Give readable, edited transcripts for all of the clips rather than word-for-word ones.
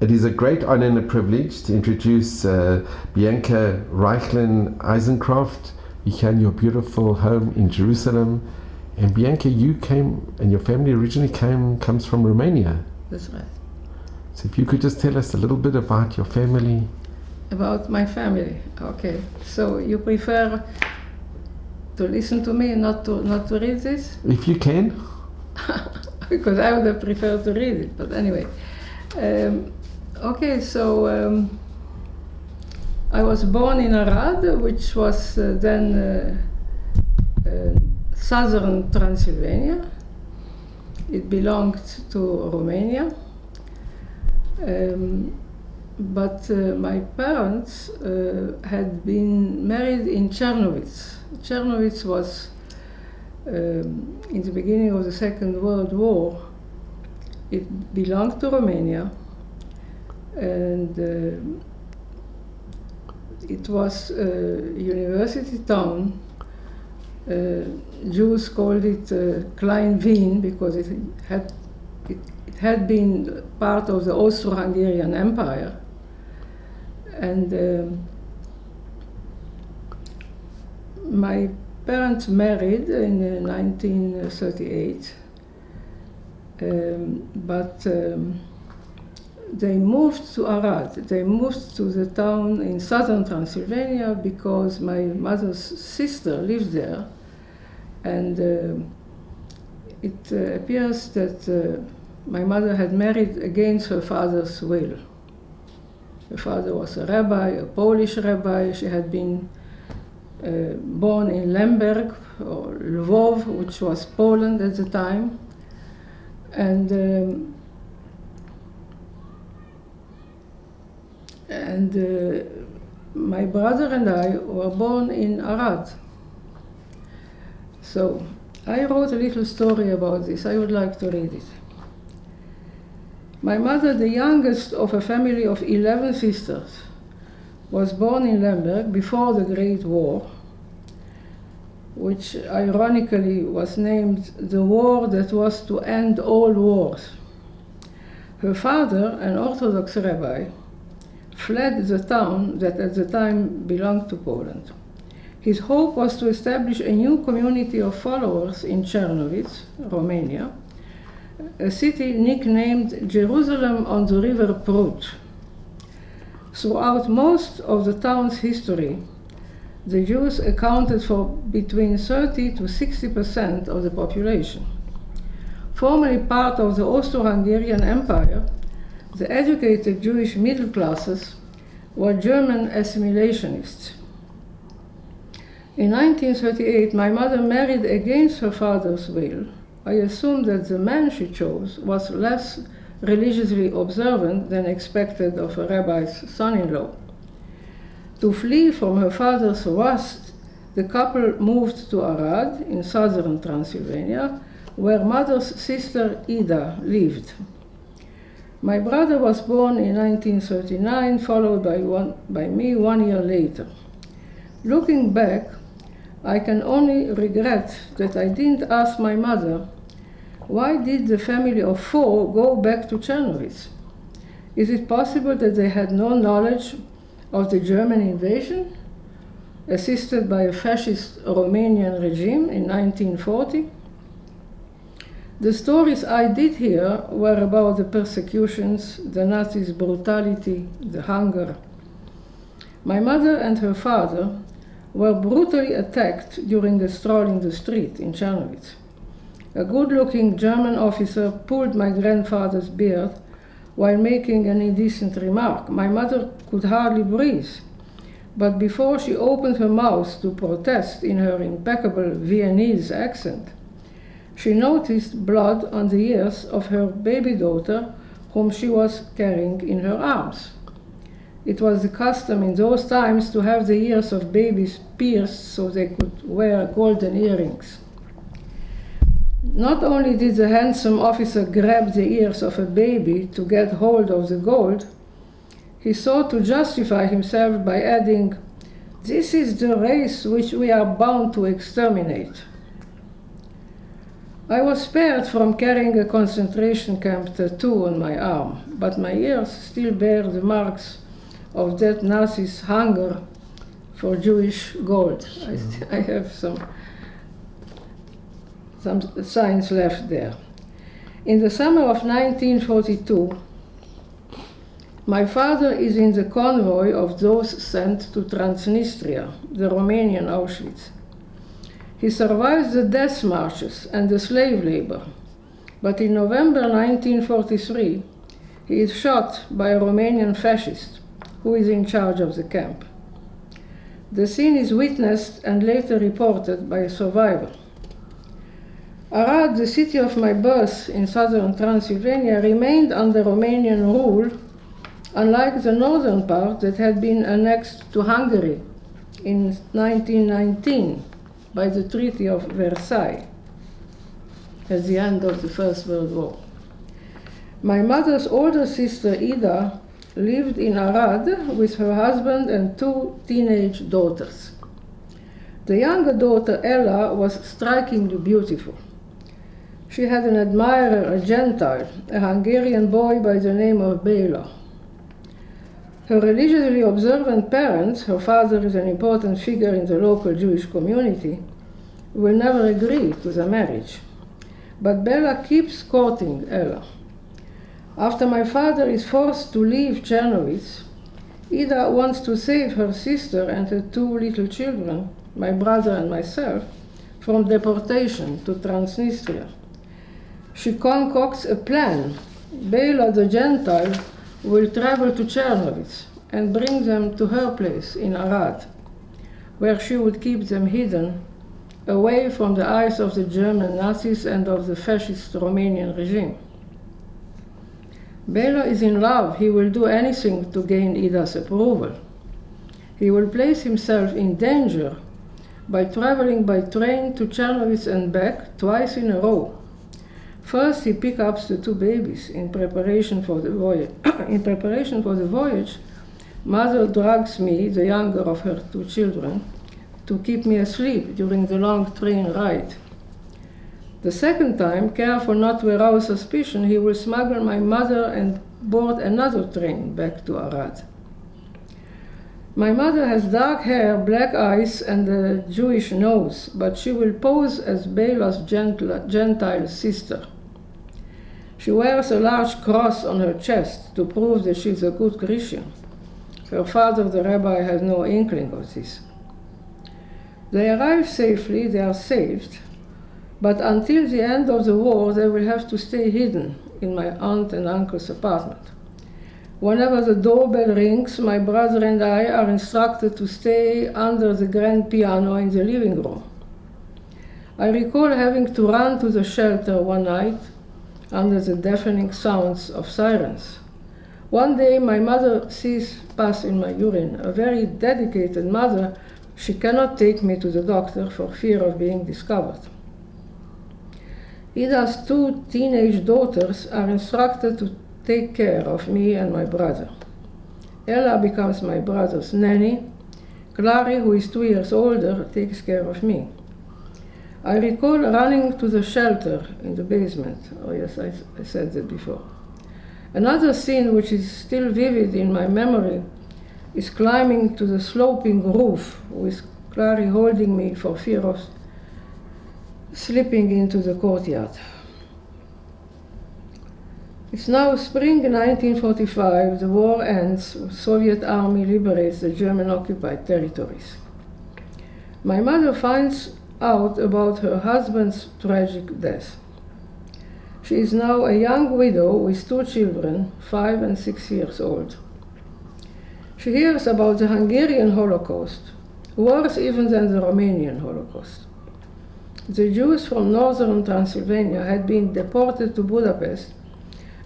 It is a great honor and a privilege to introduce Bianca Raikhlin Eisenkraft. We here in your beautiful home in Jerusalem. And Bianca, you came, and your family originally comes from Romania. That's right. So if you could just tell us a little bit about your family. About my family, okay. So you prefer to listen to me, not to read this? If you can. Because I would have preferred to read it, but anyway. Okay, so I was born in Arad, which was then southern Transylvania. It belonged to Romania. But my parents had been married in Czernowitz. Czernowitz was, in the beginning of the Second World War, it belonged to Romania, and it was a university town. Jews called it Klein Wien because it had been part of the Austro-Hungarian Empire. And my parents married in 1938, but they moved to Arad. They moved to the town in southern Transylvania because my mother's sister lived there, and it appears that my mother had married against her father's will. Her father was a rabbi, a Polish rabbi. She had been born in Lemberg, or Lwów, which was Poland at the time. And my brother and I were born in Arad. So I wrote a little story about this. I would like to read it. My mother, the youngest of a family of 11 sisters, was born in Lemberg before the Great War, which ironically was named the war that was to end all wars. Her father, an Orthodox rabbi, fled the town that at the time belonged to Poland. His hope was to establish a new community of followers in Czernowitz, Romania, a city nicknamed Jerusalem on the River Prut. Throughout most of the town's history, the Jews accounted for between 30 to 60% of the population. Formerly part of the Austro-Hungarian Empire, the educated Jewish middle classes were German assimilationists. In 1938, my mother married against her father's will. I assumed that the man she chose was less religiously observant than expected of a rabbi's son-in-law. To flee from her father's wrath, the couple moved to Arad in southern Transylvania, where mother's sister Ida lived. My brother was born in 1939, followed by me 1 year later. Looking back, I can only regret that I didn't ask my mother, why did the family of 4 go back to Czernowitz? Is it possible that they had no knowledge of the German invasion, assisted by a fascist Romanian regime in 1940? The stories I did hear were about the persecutions, the Nazis' brutality, the hunger. My mother and her father were brutally attacked during a stroll in the street in Czernowitz. A good-looking German officer pulled my grandfather's beard while making an indecent remark. My mother could hardly breathe, but before she opened her mouth to protest in her impeccable Viennese accent, she noticed blood on the ears of her baby daughter, whom she was carrying in her arms. It was the custom in those times to have the ears of babies pierced so they could wear golden earrings. Not only did the handsome officer grab the ears of a baby to get hold of the gold, he sought to justify himself by adding, "This is the race which we are bound to exterminate." I was spared from carrying a concentration camp tattoo on my arm, but my ears still bear the marks of that Nazis' hunger for Jewish gold. I have some signs left there. In the summer of 1942, my father is in the convoy of those sent to Transnistria, the Romanian Auschwitz. He survives the death marches and the slave labor, but in November 1943, he is shot by a Romanian fascist who is in charge of the camp. The scene is witnessed and later reported by a survivor. Arad, the city of my birth in southern Transylvania, remained under Romanian rule, unlike the northern part that had been annexed to Hungary in 1919 by the Treaty of Versailles at the end of the First World War. My mother's older sister, Ida, lived in Arad with her husband and 2 teenage daughters. The younger daughter, Ella, was strikingly beautiful. She had an admirer, a Gentile, a Hungarian boy by the name of Béla. Her religiously observant parents, her father is an important figure in the local Jewish community, will never agree to the marriage. But Béla keeps courting Ella. After my father is forced to leave Czernowitz, Ida wants to save her sister and her 2 little children, my brother and myself, from deportation to Transnistria. She concocts a plan. Béla, the Gentile, will travel to Czernowitz and bring them to her place in Arad, where she would keep them hidden, away from the eyes of the German Nazis and of the fascist Romanian regime. Béla is in love. He will do anything to gain Ida's approval. He will place himself in danger by traveling by train to Czernowitz and back twice in a row. First, he picks up the 2 babies in preparation for the voyage. In preparation for the voyage, mother drugs me, the younger of her 2 children, to keep me asleep during the long train ride. The second time, careful not to arouse suspicion, he will smuggle my mother and board another train back to Arad. My mother has dark hair, black eyes, and a Jewish nose, but she will pose as Béla's Gentile sister. She wears a large cross on her chest to prove that she's a good Christian. Her father, the rabbi, has no inkling of this. They arrive safely, they are saved, but until the end of the war, they will have to stay hidden in my aunt and uncle's apartment. Whenever the doorbell rings, my brother and I are instructed to stay under the grand piano in the living room. I recall having to run to the shelter one night under the deafening sounds of sirens. One day, my mother sees pus in my urine. A very dedicated mother, she cannot take me to the doctor for fear of being discovered. Ida's 2 teenage daughters are instructed to take care of me and my brother. Ella becomes my brother's nanny. Clary, who is 2 years older, takes care of me. I recall running to the shelter in the basement. Oh yes, I said that before. Another scene which is still vivid in my memory is climbing to the sloping roof with Clary holding me for fear of slipping into the courtyard. It's now spring 1945, the war ends, the Soviet army liberates the German-occupied territories. My mother finds out about her husband's tragic death. She is now a young widow with 2 children, 5 and 6 years old. She hears about the Hungarian Holocaust, worse even than the Romanian Holocaust. The Jews from northern Transylvania had been deported to Budapest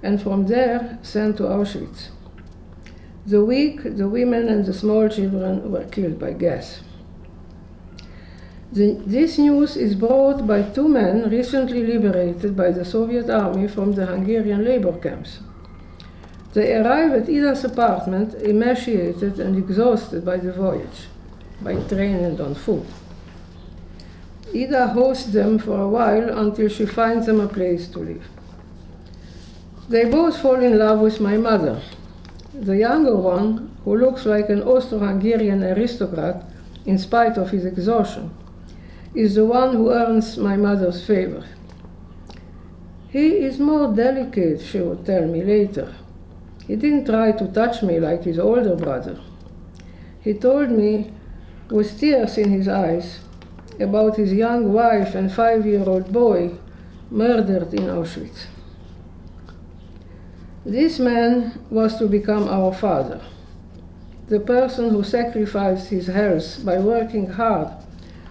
and from there sent to Auschwitz. The weak, the women and the small children were killed by gas. This news is brought by 2 men recently liberated by the Soviet army from the Hungarian labor camps. They arrive at Ida's apartment emaciated and exhausted by the voyage, by train and on foot. Ida hosts them for a while until she finds them a place to live. They both fall in love with my mother. The younger one, who looks like an Austro-Hungarian aristocrat in spite of his exhaustion, is the one who earns my mother's favor. He is more delicate, she would tell me later. He didn't try to touch me like his older brother. He told me, with tears in his eyes, about his young wife and 5-year-old boy murdered in Auschwitz. This man was to become our father, the person who sacrificed his health by working hard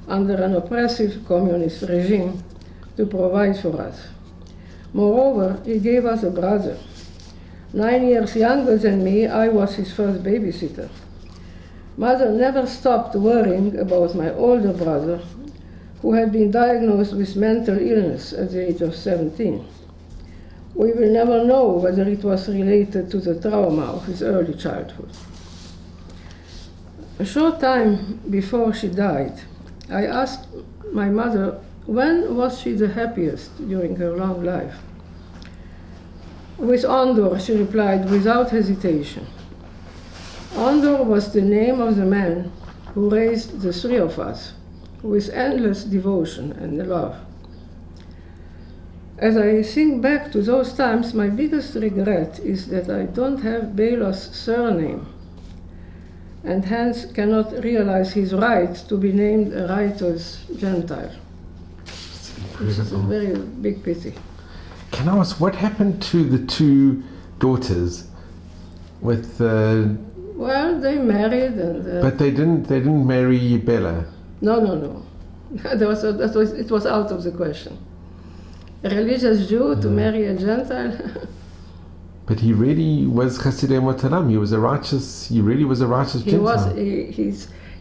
under an oppressive communist regime to provide for us. Moreover, he gave us a brother. 9 years younger than me, I was his first babysitter. Mother never stopped worrying about my older brother, who had been diagnosed with mental illness at the age of 17. We will never know whether it was related to the trauma of his early childhood. A short time before she died, I asked my mother, when was she the happiest during her long life? With Andor, she replied without hesitation. Andor was the name of the man who raised the three of us with endless devotion and love. As I think back to those times, my biggest regret is that I don't have Bela's surname and hence cannot realize his right to be named a Rightous Gentile. Which is a very big pity. Can I ask, what happened to the two daughters with Well, they married and... but they didn't marry Bela? No. It was out of the question. A religious Jew to marry a Gentile? But he really was Chasidei Motalam. He really was a righteous Gentile.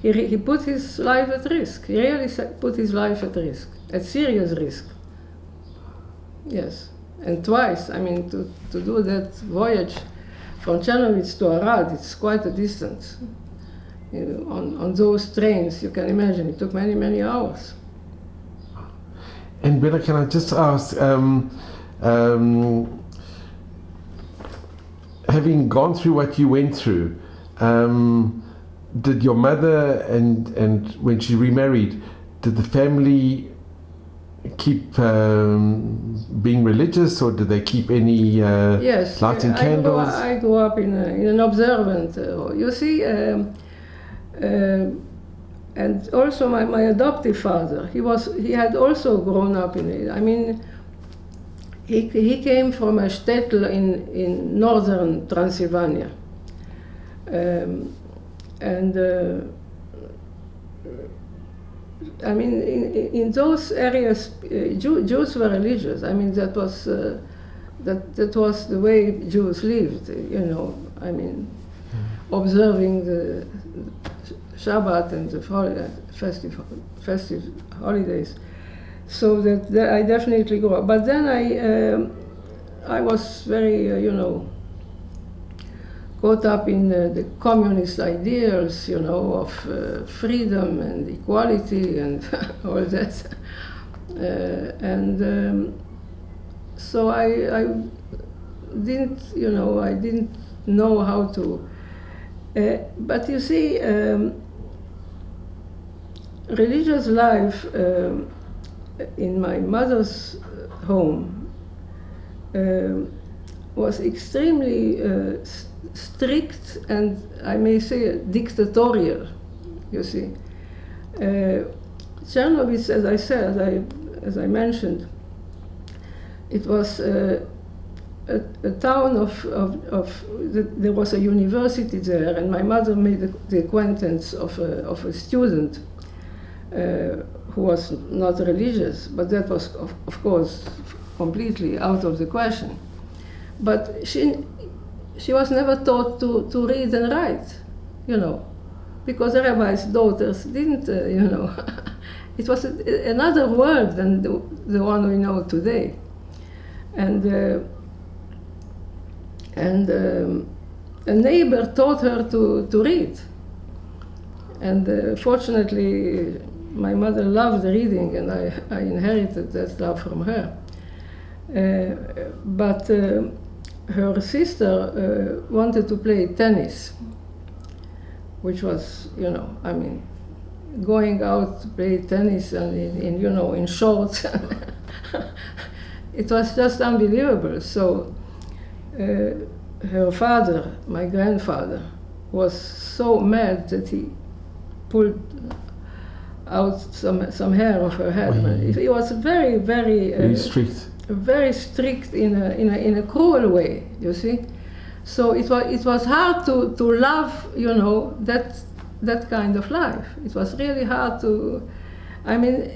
He put his life at risk. He really put his life at risk, at serious risk. Yes, and twice. I mean, to do that voyage from Chernovitz to Arad, it's quite a distance. On those trains, you can imagine, it took many, many hours. And Bella, can I just ask, having gone through what you went through, did your mother and when she remarried, did the family keep being religious, or did they keep any yes, lighting candles? I grew up in an observant, you see, and also my adoptive father, he had also grown up in it. I mean, he came from a shtetl in northern Transylvania, I mean, in those areas, Jews were religious. I mean, that was the way Jews lived. You know, I mean, observing the Shabbat and the festive holidays. So that I definitely grew up. But then I was very, caught up in the communist ideals, of freedom and equality and all that. So I didn't know how to. But you see, religious life in my mother's home was extremely strict and, I may say, dictatorial, you see. Chernovitz, as I said, as I mentioned, it was a town there was a university there, and my mother made the acquaintance of a student who was not religious, but that was, of course, completely out of the question. But she was never taught to read and write, because the rabbi's daughters didn't, It was another world than the one we know today. And a neighbor taught her to read. And fortunately, my mother loved reading, and I inherited that love from her. But her sister wanted to play tennis, which was, I mean, going out to play tennis and in shorts. It was just unbelievable. So her father, my grandfather, was so mad that he pulled out some hair of her head. He was very, very strict. Very strict in a cruel way. You see, so it was hard to love, that kind of life. It was really hard to. I mean,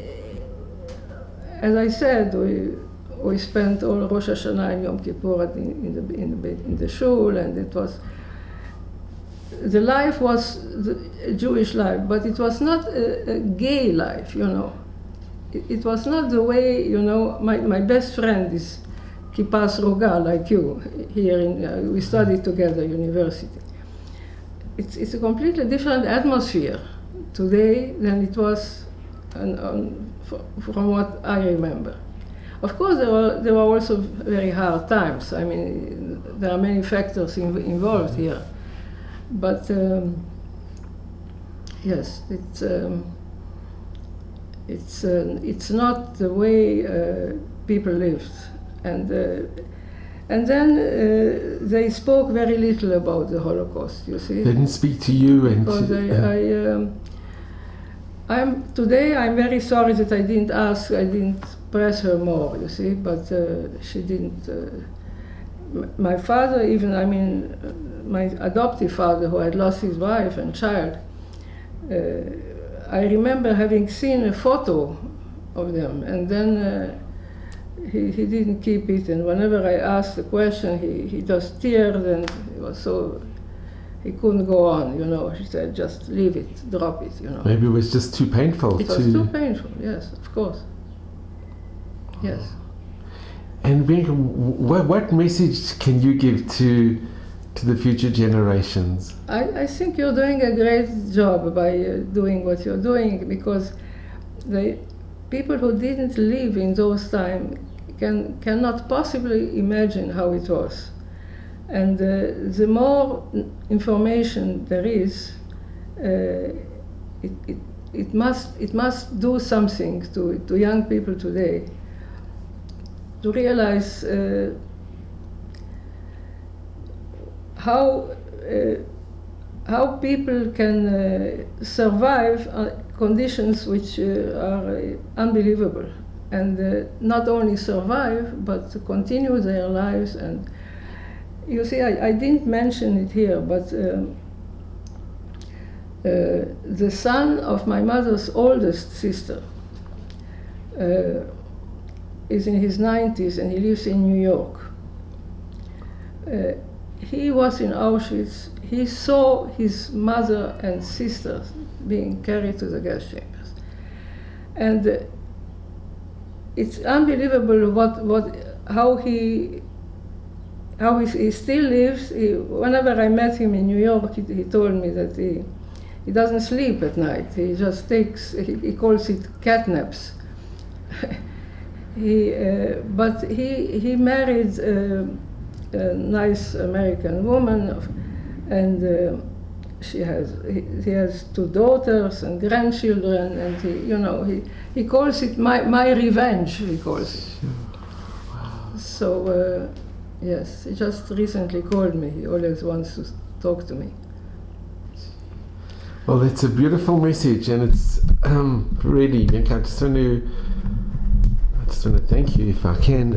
as I said, we spent all Rosh Hashanah and Yom Kippur in the shul, and it was. The life was a Jewish life, but it was not a gay life, It was not the way, my best friend is Kippas Roga, like you, here we studied together, university. It's a completely different atmosphere today than it was from what I remember. Of course, there were also very hard times. I mean, there are many factors involved here. But yes, it's not the way people lived, and then they spoke very little about the Holocaust. You see, they didn't speak to you, and because today I'm very sorry that I didn't press her more. You see, but she didn't. My father, even, I mean, my adoptive father, who had lost his wife and child, I remember having seen a photo of them, and then he didn't keep it, and whenever I asked the question, he just teared, and it was so, he couldn't go on, He said, just leave it, drop it, Maybe it was just too painful. It was too painful, yes, of course. Yes. And Bianca, what message can you give to the future generations? I think you're doing a great job by doing what you're doing, because the people who didn't live in those times cannot possibly imagine how it was. And the more information there is, it must do something to young people today, to realize how people can survive conditions which are unbelievable, and not only survive but to continue their lives. And you see, I didn't mention it here, but the son of my mother's oldest sister is in his 90s, and he lives in New York. He was in Auschwitz. He saw his mother and sisters being carried to the gas chambers, and it's unbelievable how he still lives. Whenever I met him in New York, he told me that he doesn't sleep at night. He just he calls it catnaps. But he married a nice American woman, and he has 2 daughters and grandchildren, and he calls it my revenge. He calls it. Wow. So yes, he just recently called me. He always wants to talk to me. Well, it's a beautiful message, and it's really, Bianca, I just want to thank you, if I can.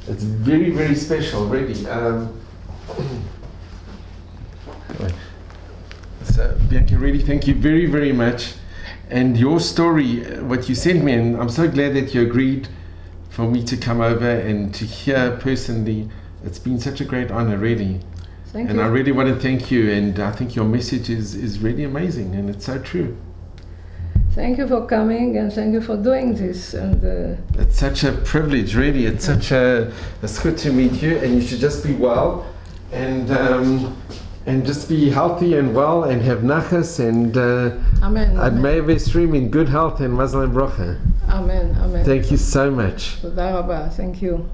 It's very, very special, really. So, Bianca, really thank you very, very much. And your story, what you sent me, and I'm so glad that you agreed for me to come over and to hear personally. It's been such a great honor, really. Thank and you. I really want to thank you, and I think your message is really amazing, and it's so true. Thank you for coming, and thank you for doing this. And it's such a privilege, really. It's good to meet you, and you should just be well. And and just be healthy and well and have nachas and Amen. may we stream in good health and mazal and bracha. Amen. Amen. Thank you so much. Toda rabba. Thank you.